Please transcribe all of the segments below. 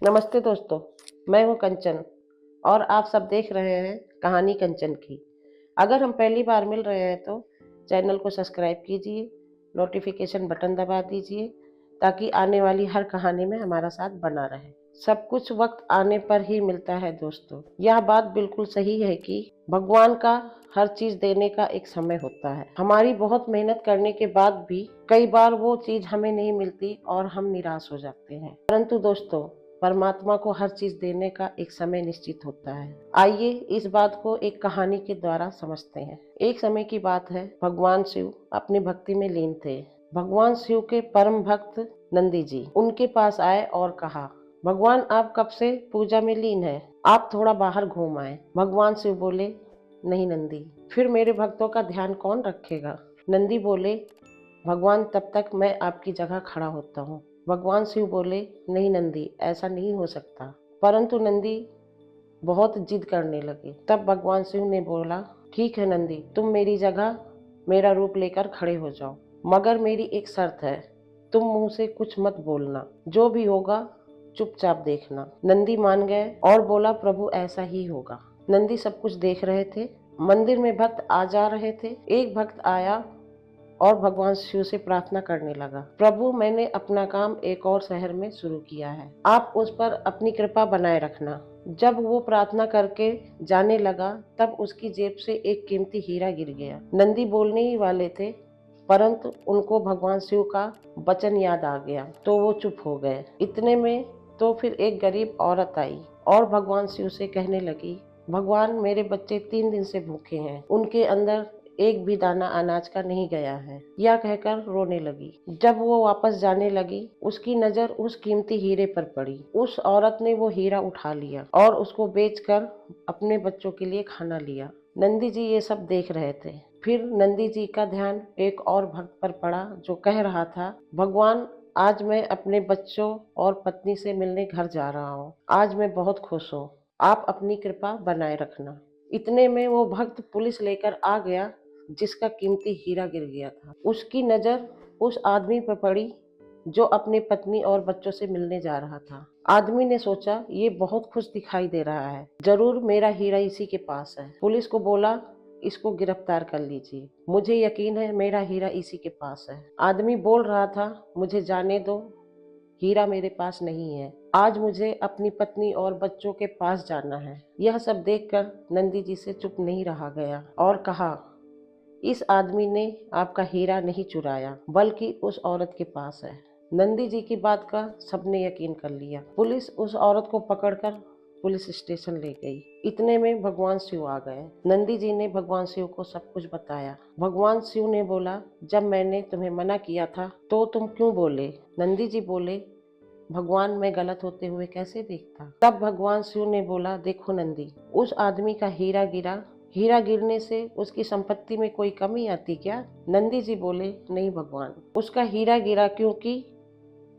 नमस्ते दोस्तों, मैं हूँ कंचन और आप सब देख रहे हैं कहानी कंचन की। अगर हम पहली बार मिल रहे हैं तो चैनल को सब्सक्राइब कीजिए, नोटिफिकेशन बटन दबा दीजिए ताकि आने वाली हर कहानी में हमारा साथ बना रहे। सब कुछ वक्त आने पर ही मिलता है दोस्तों। यह बात बिल्कुल सही है कि भगवान का हर चीज देने का एक समय होता है। हमारी बहुत मेहनत करने के बाद भी कई बार वो चीज हमें नहीं मिलती और हम निराश हो जाते हैं। परंतु दोस्तों, परमात्मा को हर चीज देने का एक समय निश्चित होता है। आइए इस बात को एक कहानी के द्वारा समझते हैं। एक समय की बात है, भगवान शिव अपनी भक्ति में लीन थे। भगवान शिव के परम भक्त नंदी जी उनके पास आए और कहा, भगवान आप कब से पूजा में लीन है, आप थोड़ा बाहर घूम आए। भगवान शिव बोले, नहीं नंदी, फिर मेरे भक्तों का ध्यान कौन रखेगा। नंदी बोले, भगवान तब तक मैं आपकी जगह खड़ा होता हूँ। भगवान शिव बोले, नहीं नंदी, ऐसा नहीं हो सकता। परंतु नंदी बहुत जिद करने लगे। तब भगवान शिव ने बोला, ठीक है नंदी, तुम मेरी जगह मेरा रूप लेकर खड़े हो जाओ, मगर मेरी एक शर्त है, तुम मुंह से कुछ मत बोलना, जो भी होगा चुपचाप देखना। नंदी मान गए और बोला, प्रभु ऐसा ही होगा। नंदी सब कुछ देख रहे थे। मंदिर में भक्त आ जा रहे थे। एक भक्त आया और भगवान शिव से प्रार्थना करने लगा, प्रभु मैंने अपना काम एक और शहर में शुरू किया है, आप उस पर अपनी कृपा बनाए रखना। जब वो प्रार्थना करके जाने लगा तब उसकी जेब से एक कीमती हीरा गिर गया। नंदी बोलने ही वाले थे, परंतु उनको भगवान शिव का वचन याद आ गया तो वो चुप हो गए। इतने में तो फिर एक गरीब औरत आई और भगवान शिव से कहने लगी, भगवान मेरे बच्चे 3 दिन से भूखे हैं, उनके अंदर एक भी दाना अनाज का नहीं गया है। यह कहकर रोने लगी। जब वो वापस जाने लगी, उसकी नजर उस कीमती हीरे पर पड़ी। उस औरत ने वो हीरा उठा लिया और उसको बेचकर अपने बच्चों के लिए खाना लिया। नंदी जी ये सब देख रहे थे। फिर नंदी जी का ध्यान एक और भक्त पर पड़ा जो कह रहा था, भगवान आज मैं अपने बच्चों और पत्नी से मिलने घर जा रहा हूँ। आज मैं बहुत खुश हूँ, आप अपनी कृपा बनाए रखना। इतने में वो भक्त पुलिस लेकर आ गया जिसका कीमती हीरा गिर गया था। उसकी नजर उस आदमी पर पड़ी जो अपनी पत्नी और बच्चों से मिलने जा रहा था। आदमी ने सोचा, ये बहुत खुश दिखाई दे रहा है, जरूर मेरा हीरा इसी के पास है। पुलिस को बोला, इसको गिरफ्तार कर लीजिए, मुझे यकीन है मेरा हीरा इसी के पास है। आदमी बोल रहा था, मुझे जाने दो, हीरा मेरे पास नहीं है, आज मुझे अपनी पत्नी और बच्चों के पास जाना है। यह सब देखकर नंदी जी से चुप नहीं रहा गया और कहा, इस आदमी ने आपका हीरा नहीं चुराया बल्कि उस औरत के पास है। नंदी जी की बात का सबने यकीन कर लिया। पुलिस उस औरत को पकड़कर पुलिस स्टेशन ले गई। इतने में भगवान शिव आ गए। नंदी जी ने भगवान शिव को सब कुछ बताया। भगवान शिव ने बोला, जब मैंने तुम्हें मना किया था तो तुम क्यों बोले। नंदी जी बोले, भगवान मैं गलत होते हुए कैसे देखता। तब भगवान शिव ने बोला, देखो नंदी, उस आदमी का हीरा गिरा, हीरा गिरने से उसकी संपत्ति में कोई कमी आती क्या। नंदी जी बोले, नहीं भगवान, उसका हीरा गिरा क्योंकि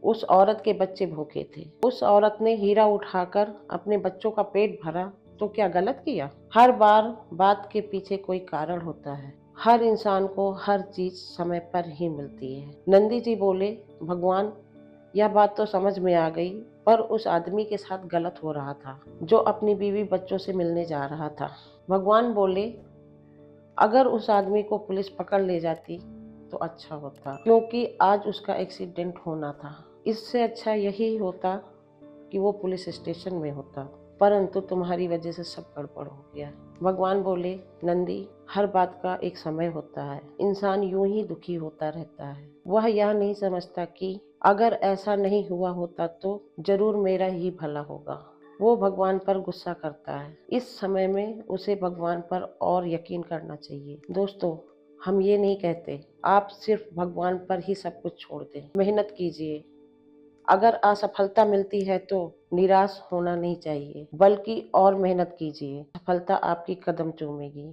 उस औरत के बच्चे भूखे थे। उस औरत ने हीरा उठाकर अपने बच्चों का पेट भरा तो क्या गलत किया। हर बार बात के पीछे कोई कारण होता है। हर इंसान को हर चीज समय पर ही मिलती है। नंदी जी बोले, भगवान यह बात तो समझ में आ गई, पर उस आदमी के साथ गलत हो रहा था जो अपनी बीवी बच्चों से मिलने जा रहा था। भगवान बोले, अगर उस आदमी को पुलिस पकड़ ले जाती तो अच्छा होता, क्योंकि आज उसका एक्सीडेंट होना था। इससे अच्छा यही होता कि वो पुलिस स्टेशन में होता, परंतु तुम्हारी वजह से सब गड़बड़ हो गया। भगवान बोले, नंदी, हर बात का एक समय होता है, इंसान यूं ही दुखी होता रहता है। वह यह नहीं समझता कि अगर ऐसा नहीं हुआ होता तो जरूर मेरा ही भला होगा। वो भगवान पर गुस्सा करता है। इस समय में उसे भगवान पर और यकीन करना चाहिए। दोस्तों, हम ये नहीं कहते आप सिर्फ भगवान पर ही सब कुछ छोड़ दें। मेहनत कीजिए। अगर असफलता मिलती है तो निराश होना नहीं चाहिए, बल्कि और मेहनत कीजिए। सफलता आपकी कदम चूमेगी।